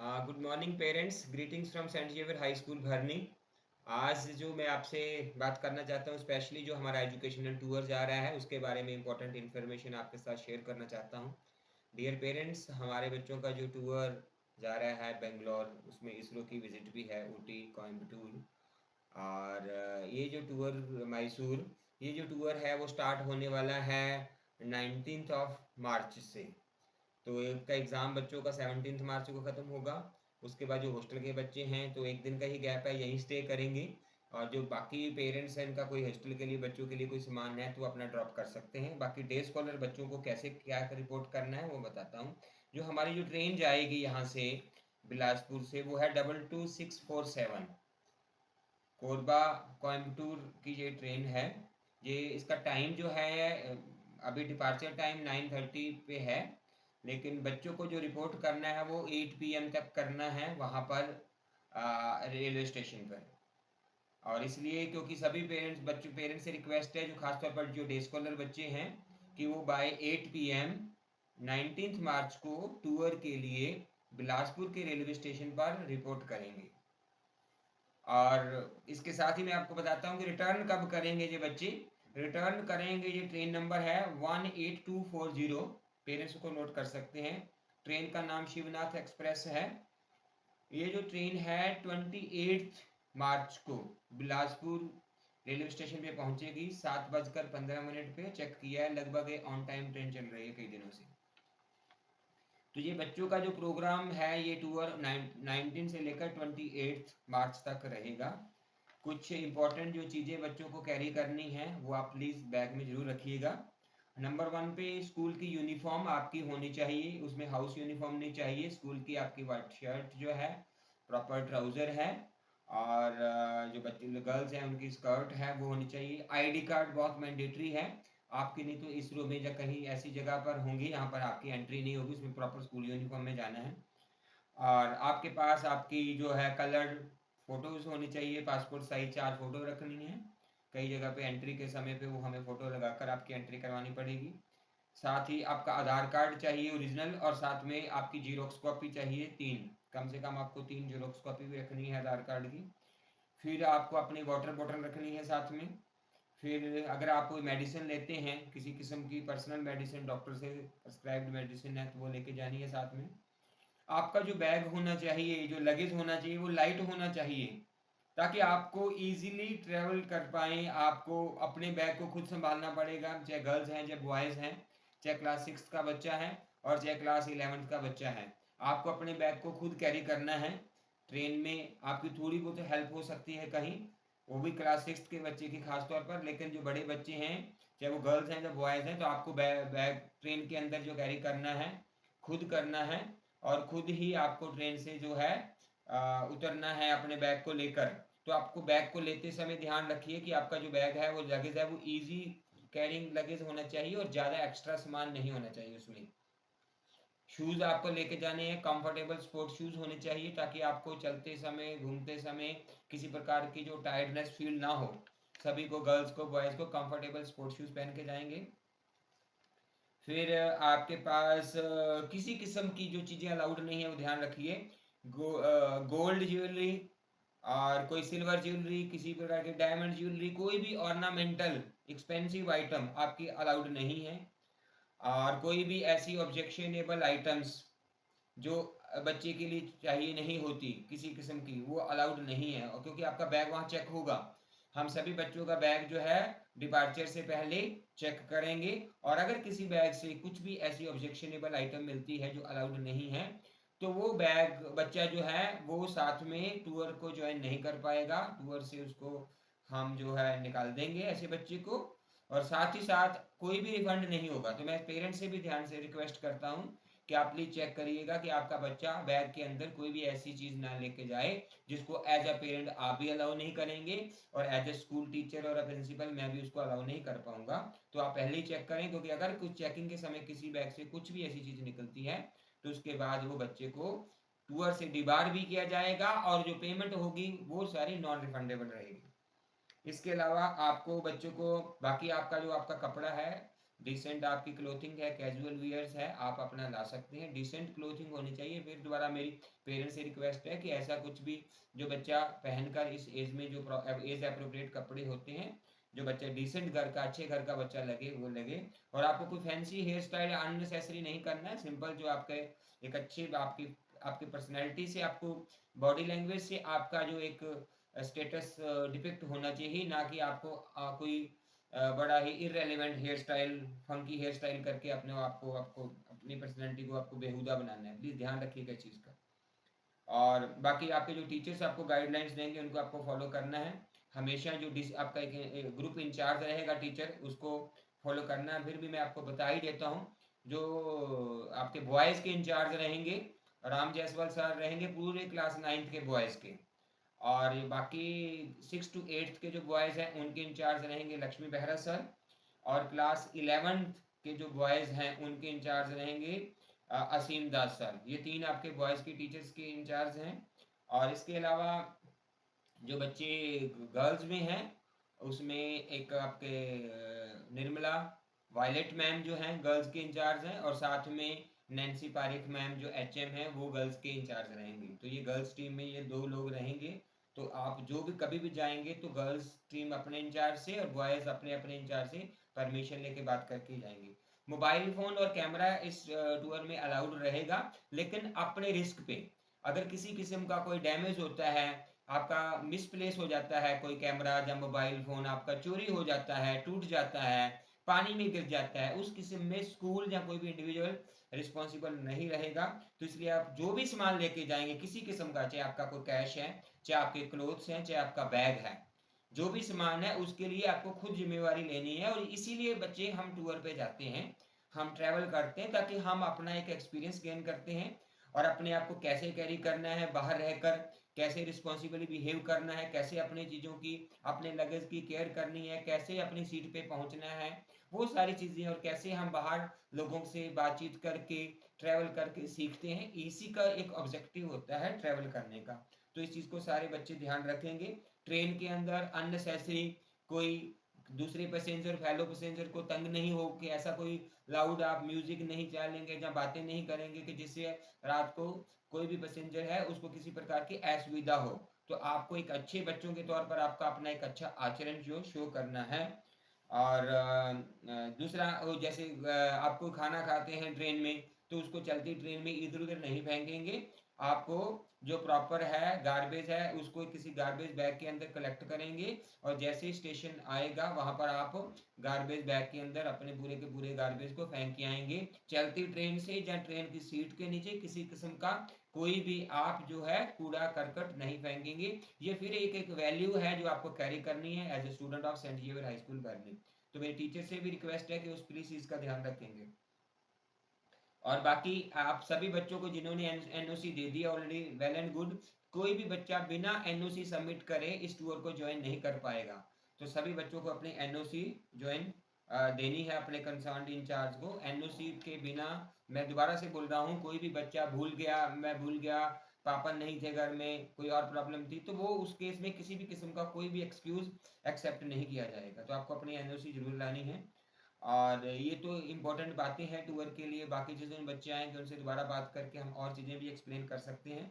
Good morning parents, greetings from saint Xavier high school Bharni. आज जो मैं आपसे बात करना चाहता हूँ, स्पेशली जो हमारा एजुकेशनल टूर जा रहा है उसके बारे में इंपॉर्टेंट इन्फॉर्मेशन आपके साथ शेयर करना चाहता हूँ। डियर पेरेंट्स, हमारे बच्चों का जो टूर जा रहा है बेंगलोर, उसमें इसरो की विजिट भी है, ऊटी, कोयम्बटूर। और ये जो टूर मैसूर, ये जो टूर है वो स्टार्ट होने वाला है 19th ऑफ मार्च से। तो एक का एग्ज़ाम बच्चों का 17 मार्च को ख़त्म होगा। उसके बाद जो हॉस्टल के बच्चे हैं तो एक दिन का ही गैप है, यहीं स्टे करेंगे। और जो बाकी पेरेंट्स हैं, इनका कोई हॉस्टल के लिए बच्चों के लिए कोई सामान है तो अपना ड्रॉप कर सकते हैं। बाकी डे स्कॉलर बच्चों को कैसे क्या रिपोर्ट करना है वो बताता हूँ। जो हमारी जो ट्रेन जाएगी यहाँ से बिलासपुर से, वो है 22647। कोरबा कोयम्बटूर की ये ट्रेन है। ये इसका टाइम जो है अभी डिपार्चर टाइम 9:30 पे है, लेकिन बच्चों को जो रिपोर्ट करना है वो 8 PM तक करना है वहाँ पर रेलवे स्टेशन पर। और इसलिए क्योंकि सभी पेरेंट्स से रिक्वेस्ट है, जो खासतौर पर जो डे स्कॉलर बच्चे हैं, कि वो बाय 8 PM 19 मार्च को टूर के लिए बिलासपुर के रेलवे स्टेशन पर रिपोर्ट करेंगे। और इसके साथ ही मैं आपको बताता हूँ कि रिटर्न कब करेंगे ये बच्चे। रिटर्न करेंगे, ये ट्रेन नंबर है 18240। पेरेंट्स को नोट कर सकते हैं। ट्रेन का नाम शिवनाथ एक्सप्रेस है। ये जो ट्रेन है 28 मार्च को बिलासपुर रेलवे स्टेशन पे पहुंचेगी 7:15 पे। चेक किया है, लगभग ऑन टाइम ट्रेन चल रही है कई दिनों से। तो ये बच्चों का जो प्रोग्राम है, ये टूर 19 से लेकर 28 मार्च तक रहेगा। कुछ इंपॉर्टेंट जो चीज़ें बच्चों को कैरी करनी है वो आप प्लीज़ बैग में ज़रूर रखिएगा। नंबर 1 पे स्कूल की यूनिफॉर्म आपकी होनी चाहिए, उसमें हाउस यूनिफॉर्म नहीं चाहिए। स्कूल की आपकी वाइट शर्ट जो है, प्रॉपर ट्राउज़र है, और जो बच्चे गर्ल्स हैं उनकी स्कर्ट है वो होनी चाहिए। आईडी कार्ड बहुत मैंडेटरी है आपकी, नहीं तो इसरो में या कहीं ऐसी जगह पर होंगी यहाँ पर आपकी एंट्री नहीं होगी, उसमें प्रॉपर स्कूल यूनिफॉर्म में जाना है। और आपके पास आपकी जो है कलर्ड फोटोज़ होनी चाहिए, पासपोर्ट साइज 4 फोटो रखनी है। कई जगह पे एंट्री के समय पे वो हमें फ़ोटो लगाकर आपकी एंट्री करवानी पड़ेगी। साथ ही आपका आधार कार्ड चाहिए ओरिजिनल, और साथ में आपकी जीरोक्स कॉपी चाहिए 3, कम से कम आपको 3 जीरोक्स कॉपी भी रखनी है आधार कार्ड की। फिर आपको अपनी वाटर बॉटल रखनी है साथ में। फिर अगर आप कोई मेडिसिन लेते हैं, किसी किस्म की पर्सनल मेडिसिन, डॉक्टर से प्रिस्क्राइब्ड मेडिसिन है, तो वो लेके जानी है साथ में। आपका जो बैग होना चाहिए, जो लगेज होना चाहिए, वो लाइट होना चाहिए, ताकि आपको इजीली ट्रेवल कर पाएँ। आपको अपने बैग को खुद संभालना पड़ेगा, चाहे गर्ल्स हैं चाहे बॉयज़ हैं, चाहे क्लास 6 का बच्चा है और चाहे क्लास 11th का बच्चा है। आपको अपने बैग को खुद कैरी करना है। ट्रेन में आपकी थोड़ी बहुत हेल्प हो सकती है कहीं, वो भी क्लास 6 के बच्चे की खास तौर पर, लेकिन जो बड़े बच्चे हैं, चाहे वो गर्ल्स हैं चाहे बॉयज़ हैं, तो आपको बैग ट्रेन के अंदर जो कैरी करना है खुद करना है। और खुद ही आपको ट्रेन से जो है उतरना है अपने बैग को लेकर। तो आपको बैग को लेते समय ध्यान रखिए कि आपका जो बैग है, वो लगेज है, वो इजी कैरिंग लगेज होना चाहिए और ज़्यादा एक्स्ट्रा सामान नहीं होना चाहिए उसमें। शूज़ आपको लेके जाने हैं, कंफर्टेबल स्पोर्ट्स शूज़ होने चाहिए, ताकि आपको चलते समय, घूमते समय किसी प्रकार की जो टायर्डनेस फील ना हो। सभी को, गर्ल्स को, बॉयज़ को कंफर्टेबल स्पोर्ट्स शूज़ पहन के जाएंगे। फिर आपके पास किसी किस्म की जो चीज़ें अलाउड नहीं है वो ध्यान रखिए। गोल्ड ज्वेलरी और कोई सिल्वर ज्वेलरी, किसी प्रकार की डायमंड ज्वेलरी, कोई भी ऑर्नामेंटल एक्सपेंसिव आइटम आपकी अलाउड नहीं है। और कोई भी ऐसी ऑब्जेक्शनेबल आइटम्स जो बच्चे के लिए चाहिए नहीं होती किसी किस्म की, वो अलाउड नहीं है। और क्योंकि आपका बैग वहाँ चेक होगा, हम सभी बच्चों का बैग जो है डिपार्चर से पहले चेक करेंगे। और अगर किसी बैग से कुछ भी ऐसी ऑब्जेक्शनेबल आइटम मिलती है जो अलाउड नहीं है, तो वो बैग बच्चा जो है वो साथ में टूर को ज्वाइन नहीं कर पाएगा। टूर से उसको हम जो है निकाल देंगे ऐसे बच्चे को। और साथ ही साथ कोई भी रिफंड नहीं होगा। तो मैं पेरेंट्स से भी ध्यान से रिक्वेस्ट करता हूँ कि आप प्लीज़ चेक करिएगा कि आपका बच्चा बैग के अंदर कोई भी ऐसी चीज़ ना लेके जाए जिसको एज अ पेरेंट आप भी अलाउ नहीं करेंगे, और एज अ स्कूल टीचर और अ प्रिंसिपल मैं भी उसको अलाउ नहीं कर पाऊंगा। तो आप पहले ही चेक करें, क्योंकि अगर कुछ चेकिंग के समय किसी बैग से कुछ भी ऐसी चीज़ निकलती है, तो उसके बाद वो बच्चे को टूर से डिबार भी किया जाएगा, और जो पेमेंट होगी वो सारी नॉन रिफंडेबल रहेगी। इसके अलावा आपको बच्चों को बाकी आपका जो आपका कपड़ा है, डिसेंट आपकी क्लोथिंग है, कैजुअल वियर्स है, आप अपना ला सकते हैं, डिसेंट क्लोथिंग होनी चाहिए। फिर दोबारा मेरी पेरेंट्स से रिक्वेस्ट है कि ऐसा कुछ भी जो बच्चा पहनकर इस एज में जो एज अप्रोप्रिएट कपड़े होते हैं, जो बच्चा डिसेंट घर का, अच्छे घर का बच्चा लगे वो लगे। और आपको कोई फैंसी हेयर स्टाइल अननेसेसरी नहीं करना है, सिंपल जो आपके एक अच्छी आपकी आपकी पर्सनैलिटी से, आपको बॉडी लैंग्वेज से आपका जो एक स्टेटस डिपिक्ट होना चाहिए, ना कि आपको कोई बड़ा ही irrelevant hair style, funky hair style करके अपने आपको आपको अपनी पर्सनैलिटी को आपको बेहुदा बनाना है। प्लीज़ ध्यान रखिएगा इस चीज़ का। और बाकी आपके जो टीचर्स आपको गाइडलाइंस देंगे उनको आपको फॉलो करना है। हमेशा जो आपका एक ग्रुप इंचार्ज रहेगा टीचर, उसको फॉलो करना है। फिर भी मैं आपको बता ही देता हूँ, जो आपके बॉयज़ के इंचार्ज रहेंगे, राम जायसवाल सर रहेंगे पूरे क्लास 9th के बॉयज़ के। और बाकी 6 to 8 के जो बॉयज़ हैं उनके इंचार्ज रहेंगे लक्ष्मी बेहरा सर। और क्लास 11th के जो बॉयज़ हैं उनके इंचार्ज रहेंगे असीम दास सर। ये 3 आपके बॉयज़ के टीचर्स के इंचार्ज हैं। और इसके अलावा जो बच्चे गर्ल्स में हैं, उसमें एक आपके निर्मला वायलेट मैम जो हैं गर्ल्स के इंचार्ज हैं, और साथ में नैन्सी पारिक मैम जो एचएम हैं वो गर्ल्स के इंचार्ज रहेंगी। तो ये गर्ल्स टीम में ये 2 लोग रहेंगे। तो आप जो भी कभी भी जाएंगे तो गर्ल्स टीम अपने इंचार्ज से और बॉयज़ अपने अपने इंचार्ज से परमिशन लेके बात करके जाएंगे। मोबाइल फ़ोन और कैमरा इस टूर में अलाउड रहेगा, लेकिन अपने रिस्क पे। अगर किसी किस्म का कोई डैमेज होता है, आपका मिसप्लेस हो जाता है, कोई कैमरा या मोबाइल फ़ोन आपका चोरी हो जाता है, टूट जाता है, पानी में गिर जाता है, उस किस्म में स्कूल या कोई भी इंडिविजुअल रिस्पॉन्सिबल नहीं रहेगा। तो इसलिए आप जो भी सामान लेके जाएंगे किसी किस्म का, चाहे आपका कोई कैश है, चाहे आपके क्लोथ्स हैं, चाहे आपका बैग है, जो भी सामान है उसके लिए आपको खुद जिम्मेवारी लेनी है। और इसीलिए बच्चे हम टूर पे जाते हैं, हम ट्रैवल करते हैं, ताकि हम अपना एक एक्सपीरियंस गेन करते हैं और अपने आप को कैसे कैरी करना है, बाहर रहकर कैसे रिस्पॉन्सिबली बिहेव करना है, कैसे अपनी चीज़ों की, अपने लगेज की केयर करनी है, कैसे अपनी सीट पे पहुंचना है, वो सारी चीज़ें, और कैसे हम बाहर लोगों से बातचीत करके ट्रैवल करके सीखते हैं। इसी का एक ऑब्जेक्टिव होता है ट्रैवल करने का। तो इस चीज़ को सारे बच्चे ध्यान रखेंगे। ट्रेन के अंदर अननेसेसरी कोई दूसरे पैसेंजर, फेलो पैसेंजर को तंग नहीं हो कि ऐसा कोई लाउड आप म्यूजिक नहीं चलेंगे या बातें नहीं करेंगे कि जिससे रात को कोई भी पैसेंजर है उसको किसी प्रकार की असुविधा हो। तो आपको एक अच्छे बच्चों के तौर पर आपका अपना एक अच्छा आचरण जो शो करना है। और दूसरा जैसे आपको खाना खाते हैं ट्रेन में, तो उसको चलती ट्रेन में इधर उधर नहीं फेंकेंगे। आपको जो प्रॉपर है गार्बेज है उसको किसी गार्बेज बैग के अंदर कलेक्ट करेंगे, और जैसे ही स्टेशन आएगा वहां पर आप गार्बेज बैग के अंदर अपने पूरे के पूरे गार्बेज को फेंक के आएंगे। चलती ट्रेन से या ट्रेन की सीट के नीचे किसी किस्म का कोई भी आप जो है कूड़ा करकट नहीं फेंकेंगे। ये फिर एक एक वैल्यू है जो आपको कैरी करनी है as a student of saint Xavier high school बर्निंग। तो मेरे टीचर से भी रिक्वेस्ट है कि उस प्लीज इसका ध्यान रखेंगे। और बाकी आप सभी बच्चों को जिन्होंने एनओसी दे दिया ऑलरेडी, वेल एंड गुड। कोई भी बच्चा बिना एनओसी सबमिट करे इस टूर को ज्वाइन नहीं कर पाएगा। तो सभी बच्चों को अपनी एनओसी ज्वाइन देनी है अपने कंसर्न इंचार्ज को। एनओसी के बिना, मैं दोबारा से बोल रहा हूँ, कोई भी बच्चा भूल गया, मैं भूल गया, पापा नहीं थे घर में, कोई और प्रॉब्लम थी, तो वो उस केस में किसी भी किस्म का कोई भी एक्सक्यूज एक्सेप्ट नहीं किया जाएगा। तो आपको अपनी एनओसी जरूर लानी है। और ये तो इम्पोर्टेंट बातें हैं टूर के लिए। बाकी जिस दिन बच्चे आएंगे उनसे दोबारा बात करके हम और चीज़ें भी एक्सप्लेन कर सकते हैं।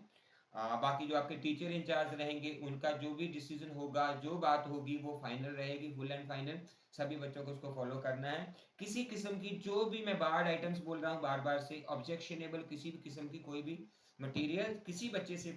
बाकी जो आपके टीचर इंचार्ज रहेंगे उनका जो भी डिसीजन होगा, जो बात होगी वो फाइनल रहेगी, फुल एंड फाइनल। सभी बच्चों को उसको फॉलो करना है। किसी किस्म की जो भी मैं बार्ड आइटम्स बोल रहा हूँ बार बार से, ऑब्जेक्शनेबल किसी भी किस्म की कोई भी मटेरियल किसी बच्चे से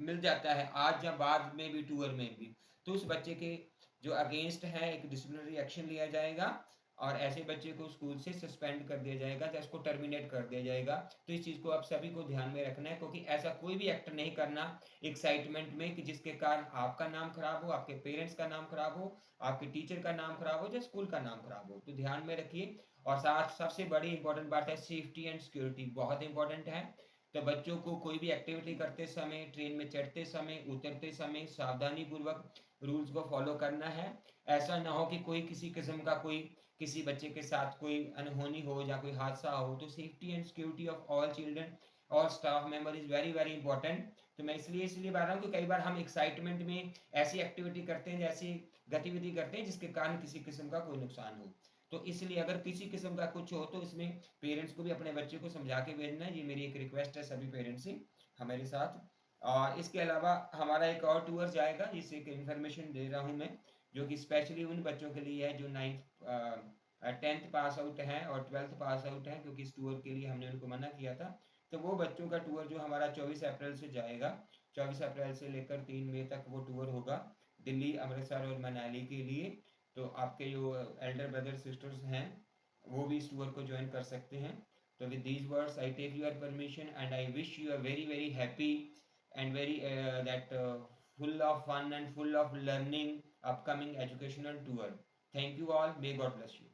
मिल जाता है आज या बाद में भी टूर में भी, तो उस बच्चे के जो अगेंस्ट है एक डिसिप्लिनरी एक्शन लिया जाएगा, और ऐसे बच्चे को स्कूल से सस्पेंड कर दिया जाएगा या उसको टर्मिनेट कर दिया जाएगा। तो इस चीज़ को आप सभी को ध्यान में रखना है, क्योंकि ऐसा कोई भी एक्ट नहीं करना एक्साइटमेंट में कि जिसके कारण आपका नाम खराब हो, आपके पेरेंट्स का नाम खराब हो, आपके टीचर का नाम खराब हो या स्कूल का नाम खराब हो। तो ध्यान में रखिए। और साथ सबसे बड़ी इंपॉर्टेंट बात है सेफ्टी एंड सिक्योरिटी, बहुत इंपॉर्टेंट है। तो बच्चों को कोई भी एक्टिविटी करते समय, ट्रेन में चढ़ते समय, उतरते समय सावधानी पूर्वक रूल्स को फॉलो करना है। ऐसा ना हो कि कोई किसी किस्म का कोई किसी बच्चे के साथ कोई अनहोनी हो या कोई हादसा हो। तो safety and security of all children, all staff member is very very important. तो मैं इसलिए बता रहा हूँ कि कई बार हम एक्साइटमेंट में ऐसी एक्टिविटी करते हैं, ऐसी गतिविधि करते हैं जिसके कारण किसी किस्म का कोई नुकसान हो। तो इसलिए अगर किसी किस्म का कुछ हो तो इसमें पेरेंट्स को भी अपने बच्चे को समझा के भेजना है। ये मेरी एक रिक्वेस्ट है सभी पेरेंट्स से हमारे साथ। और इसके अलावा हमारा एक और टूर जाएगा, जिससे एक इन्फॉर्मेशन दे रहा हूँ मैं, जो कि स्पेशली उन बच्चों के लिए है जो 10th पास आउट हैं और 12th पास आउट हैं, क्योंकि इस टूर के लिए हमने उनको मना किया था। तो वो बच्चों का टूर जो हमारा 24 अप्रैल से जाएगा, 24 अप्रैल से लेकर 3 मई तक वो टूर होगा दिल्ली, अमृतसर और मनाली के लिए। तो आपके जो एल्डर ब्रदर सिस्टर्स हैं वो भी इस टूर को ज्वाइन कर सकते हैं। तो with these words I take your permission and I wish you a very very happy and very that full of fun and full of learning upcoming educational tour. Thank you all. May God bless you.